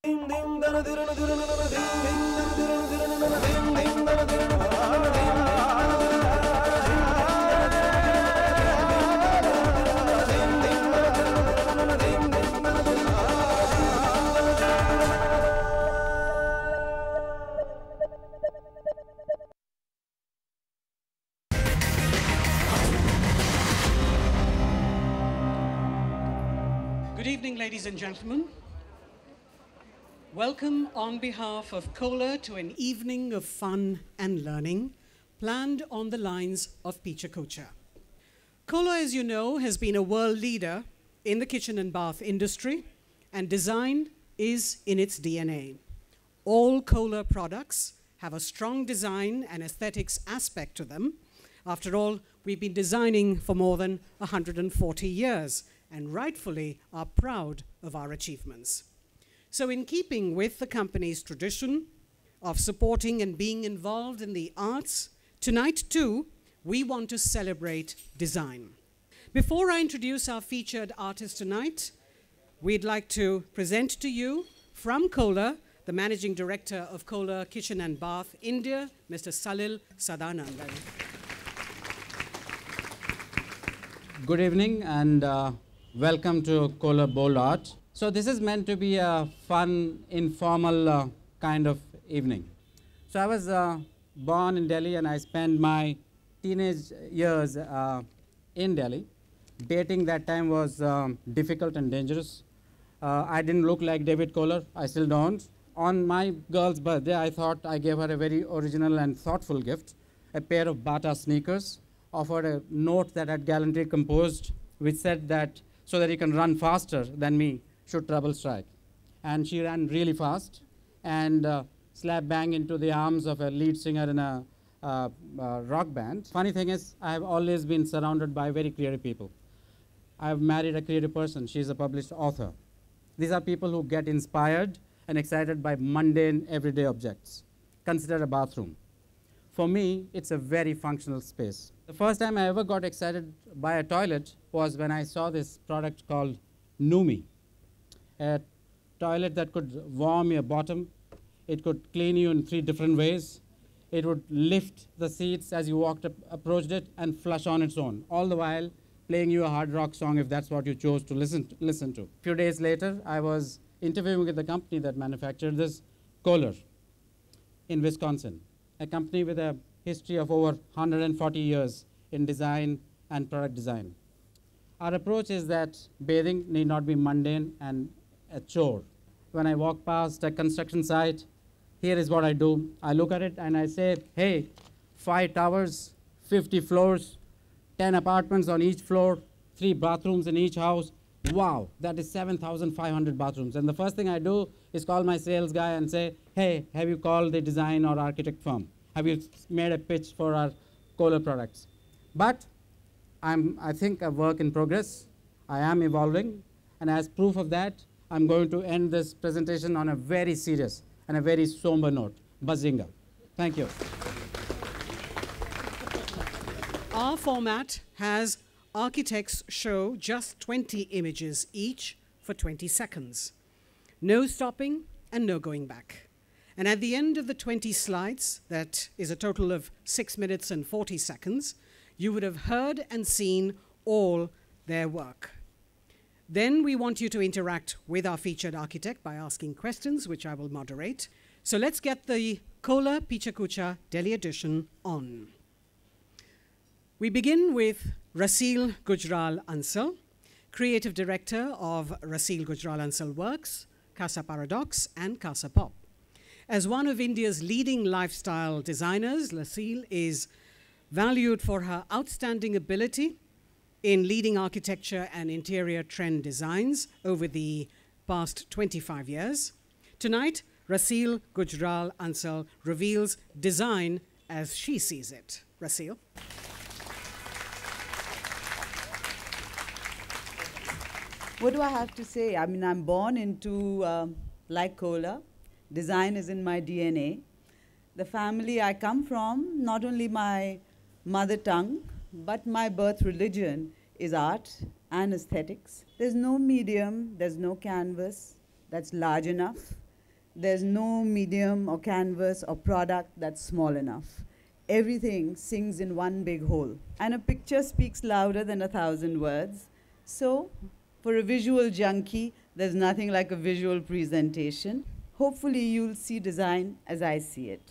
Good evening, ladies and gentlemen. Welcome on behalf of Kohler to an evening of fun and learning planned on the lines of Pecha Kucha. Kohler, as you know, has been a world leader in the kitchen and bath industry, and design is in its DNA. All Kohler products have a strong design and aesthetics aspect to them. After all, we've been designing for more than 140 years and rightfully are proud of our achievements. So in keeping with the company's tradition of supporting and being involved in the arts, tonight too, we want to celebrate design. Before I introduce our featured artist tonight, we'd like to present to you from Kohler, the Managing Director of Kohler Kitchen and Bath India, Mr. Salil Sadanandan. Good evening and welcome to Kohler Bold Art. So this is meant to be a fun, informal kind of evening. So I was born in Delhi and I spent my teenage years in Delhi. Dating that time was difficult and dangerous. I didn't look like David Kohler, I still don't. On my girl's birthday, I thought I gave her a very original and thoughtful gift, a pair of Bata sneakers, offered a note that I had gallantry composed, which said that so that he can run faster than me should trouble strike. And she ran really fast and slap bang into the arms of a lead singer in a rock band. Funny thing is, I have always been surrounded by very creative people. I have married a creative person. She's a published author. These are people who get inspired and excited by mundane, everyday objects. Consider a bathroom. For me, it's a very functional space. The first time I ever got excited by a toilet was when I saw this product called Numi, a toilet that could warm your bottom. It could clean you in 3 different ways. It would lift the seats as you approached it and flush on its own, all the while playing you a hard rock song if that's what you chose to listen to. A few days later, I was interviewing with the company that manufactured this, Kohler, in Wisconsin, a company with a history of over 140 years in design and product design. Our approach is that bathing need not be mundane and a chore. When I walk past a construction site, here is what I do. I look at it and I say, hey, 5 towers, 50 floors, 10 apartments on each floor, 3 bathrooms in each house. Wow, that is 7,500 bathrooms. And the first thing I do is call my sales guy and say, hey, have you called the design or architect firm? Have you made a pitch for our Kohler products? But I think a work in progress. I am evolving. And as proof of that, I'm going to end this presentation on a very serious and a very somber note. Bazinga. Thank you. Our format has architects show just 20 images each for 20 seconds. No stopping and no going back. And at the end of the 20 slides, that is a total of 6 minutes and 40 seconds, you would have heard and seen all their work. Then we want you to interact with our featured architect by asking questions, which I will moderate. So let's get the Kohler Pecha Kucha Delhi edition on. We begin with Rasil Gujral Ansal, creative director of Rasil Gujral Ansal Works, Casa Paradox, and Casa Pop. As one of India's leading lifestyle designers, Rasil is valued for her outstanding ability in leading architecture and interior trend designs over the past 25 years. Tonight, Rasil Gujral Ansal reveals design as she sees it. Rasil. What do I have to say? I mean, I'm born into, like Kohler, design is in my DNA. The family I come from, not only my mother tongue, but my birth religion is art and aesthetics. There's no medium, there's no canvas that's large enough There's no medium or canvas or product that's small enough. Everything sings in one big whole. And a picture speaks louder than 1,000 words. So, for a visual junkie, there's nothing like a visual presentation. Hopefully, you'll see design as I see it.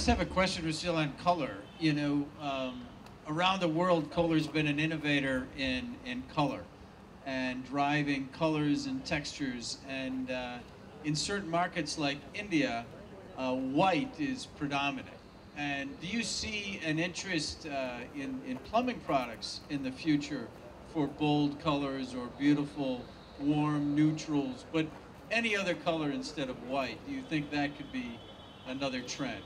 I have a question, Lucille, on color. You know, around the world, Kohler's been an innovator in color and driving colors and textures. And in certain markets like India, white is predominant. And do you see an interest in plumbing products in the future for bold colors or beautiful, warm neutrals, but any other color instead of white? Do you think that could be another trend?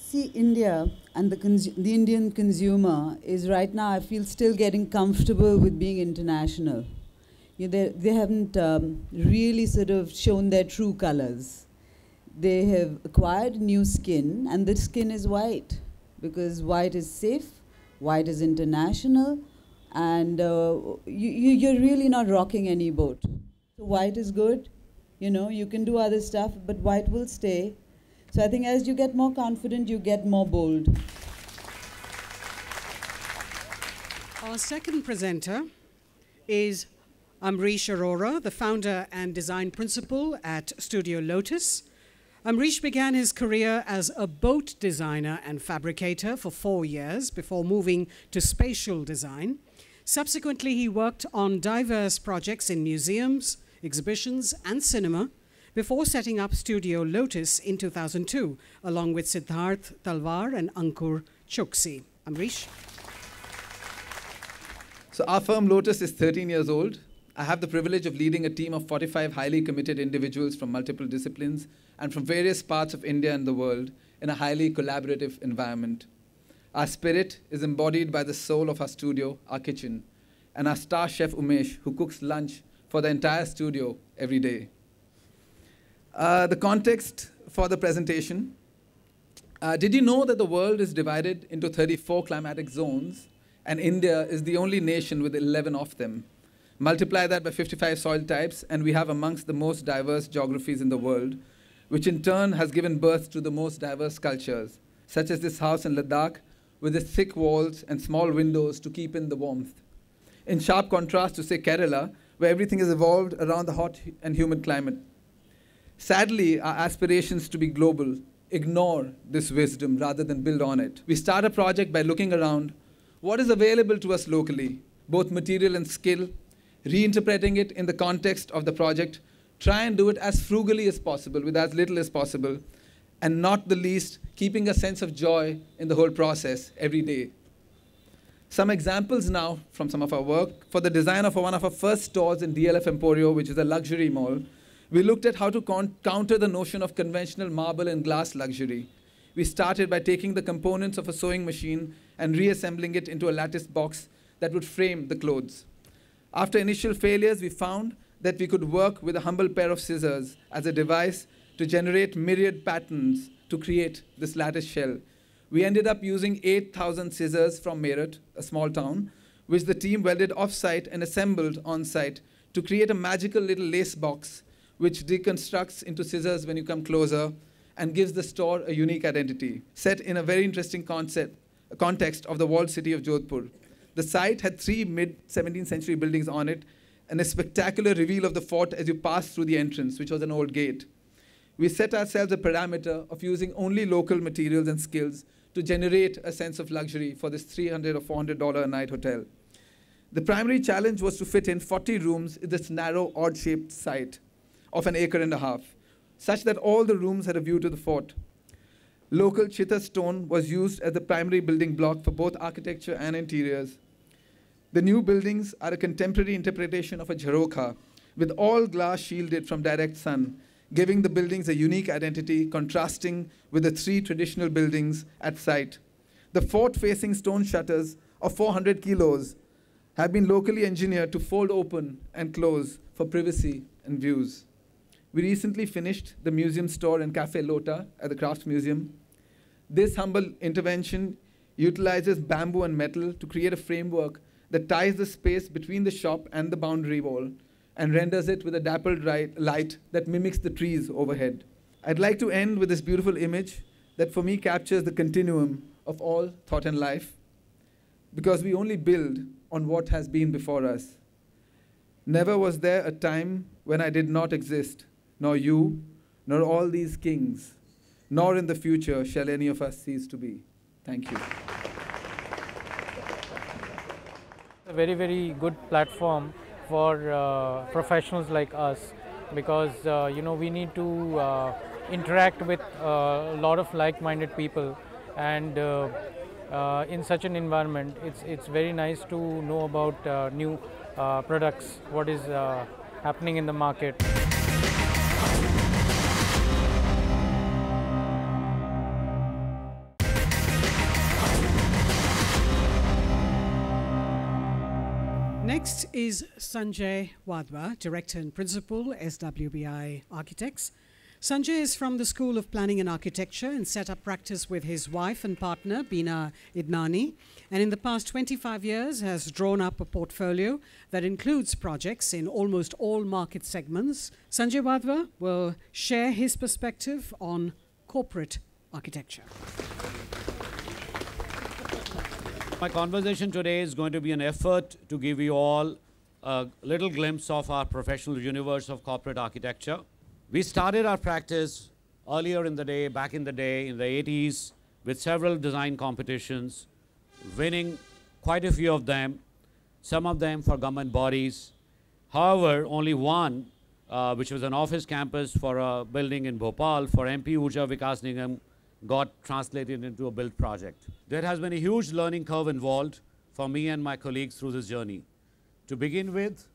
See, India and the Indian consumer is right now, I feel, still getting comfortable with being international. They haven't really sort of shown their true colors. They have acquired new skin, and the skin is white, because white is safe, white is international, and you're really not rocking any boat. So white is good. You know, you can do other stuff, but white will stay. So I think as you get more confident, you get more bold. Our second presenter is Amrish Arora, the founder and design principal at Studio Lotus. Amrish began his career as a boat designer and fabricator for 4 years before moving to spatial design. Subsequently, he worked on diverse projects in museums, exhibitions, and cinema, before setting up Studio Lotus in 2002, along with Siddharth Talwar and Ankur Choksi. Amrish? So our firm Lotus is 13 years old. I have the privilege of leading a team of 45 highly committed individuals from multiple disciplines and from various parts of India and the world in a highly collaborative environment. Our spirit is embodied by the soul of our studio, our kitchen, and our star chef Umesh, who cooks lunch for the entire studio every day. The context for the presentation. Did you know that the world is divided into 34 climatic zones, and India is the only nation with 11 of them? Multiply that by 55 soil types, and we have amongst the most diverse geographies in the world, which in turn has given birth to the most diverse cultures, such as this house in Ladakh, with its thick walls and small windows to keep in the warmth. In sharp contrast to, say, Kerala, where everything is evolved around the hot and humid climate. Sadly, our aspirations to be global ignore this wisdom rather than build on it. We start a project by looking around what is available to us locally, both material and skill, reinterpreting it in the context of the project, try and do it as frugally as possible, with as little as possible, and not the least, keeping a sense of joy in the whole process every day. Some examples now from some of our work. For the design of one of our first stores in DLF Emporio, which is a luxury mall, we looked at how to counter the notion of conventional marble and glass luxury. We started by taking the components of a sewing machine and reassembling it into a lattice box that would frame the clothes. After initial failures, we found that we could work with a humble pair of scissors as a device to generate myriad patterns to create this lattice shell. We ended up using 8,000 scissors from Meerut, a small town, which the team welded off-site and assembled on-site to create a magical little lace box which deconstructs into scissors when you come closer and gives the store a unique identity, set in a very interesting context of the walled city of Jodhpur. The site had 3 mid-17th century buildings on it, and a spectacular reveal of the fort as you pass through the entrance, which was an old gate. We set ourselves a parameter of using only local materials and skills to generate a sense of luxury for this $300 or $400 a night hotel. The primary challenge was to fit in 40 rooms in this narrow, odd-shaped site of an acre and a half, such that all the rooms had a view to the fort. Local chitta stone was used as the primary building block for both architecture and interiors. The new buildings are a contemporary interpretation of a jharokha, with all glass shielded from direct sun, giving the buildings a unique identity, contrasting with the 3 traditional buildings at site. The fort-facing stone shutters of 400 kilos have been locally engineered to fold open and close for privacy and views. We recently finished the museum store and Cafe Lota at the Crafts Museum. This humble intervention utilizes bamboo and metal to create a framework that ties the space between the shop and the boundary wall and renders it with a dappled light that mimics the trees overhead. I'd like to end with this beautiful image that for me captures the continuum of all thought and life, because we only build on what has been before us. Never was there a time when I did not exist, nor you, nor all these kings, nor in the future shall any of us cease to be. Thank you. A very, very good platform for professionals like us, because we need to interact with a lot of like-minded people, and in such an environment it's very nice to know about new products, what is happening in the market. Next is Sanjay Wadhwa, Director and Principal, SWBI Architects. Sanjay is from the School of Planning and Architecture and set up practice with his wife and partner, Beena Idnani, and in the past 25 years has drawn up a portfolio that includes projects in almost all market segments. Sanjay Wadhwa will share his perspective on corporate architecture. My conversation today is going to be an effort to give you all a little glimpse of our professional universe of corporate architecture. We started our practice earlier in the day, back in the day, in the 80s, with several design competitions, winning quite a few of them, some of them for government bodies. However, only one, which was an office campus for a building in Bhopal for MP Urja Vikas Nigam, got translated into a built project. There has been a huge learning curve involved for me and my colleagues through this journey. To begin with,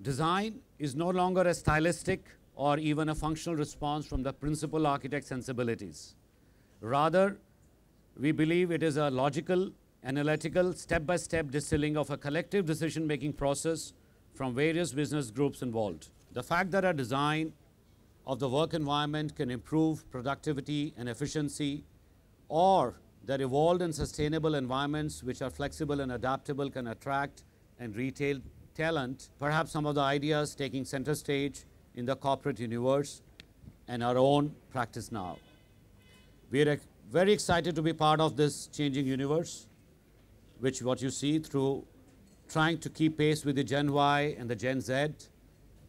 design is no longer a stylistic or even a functional response from the principal architect sensibilities. Rather, we believe it is a logical, analytical, step-by-step distilling of a collective decision-making process from various business groups involved. The fact that a design of the work environment can improve productivity and efficiency, or that evolved and sustainable environments which are flexible and adaptable can attract and retain talent, perhaps some of the ideas taking center stage in the corporate universe and our own practice now. We are very excited to be part of this changing universe, which what you see through trying to keep pace with the Gen Y and the Gen Z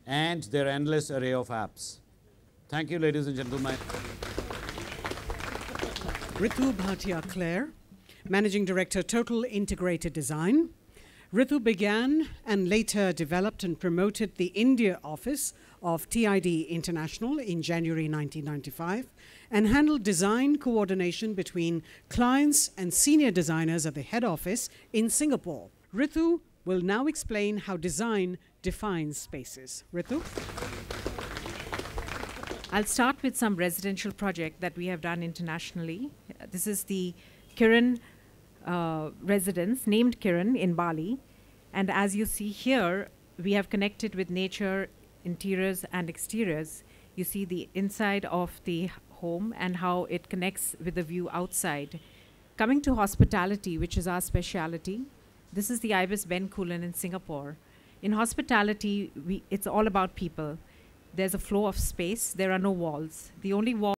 and their endless array of apps. Thank you, ladies and gentlemen. Ritu Bhatia Claire, Managing Director, Total Integrated Design. Ritu began and later developed and promoted the India office of TID International in January 1995 and handled design coordination between clients and senior designers at the head office in Singapore. Ritu will now explain how design defines spaces. Ritu? I'll start with some residential project that we have done internationally. This is the Kiran residence, named Kiran, in Bali. And as you see here, we have connected with nature, interiors and exteriors. You see the inside of the home and how it connects with the view outside. Coming to hospitality, which is our speciality, this is the Ibis Bencoolen in Singapore. In hospitality, it's all about people. there's a flow of space. There are no walls. The only wall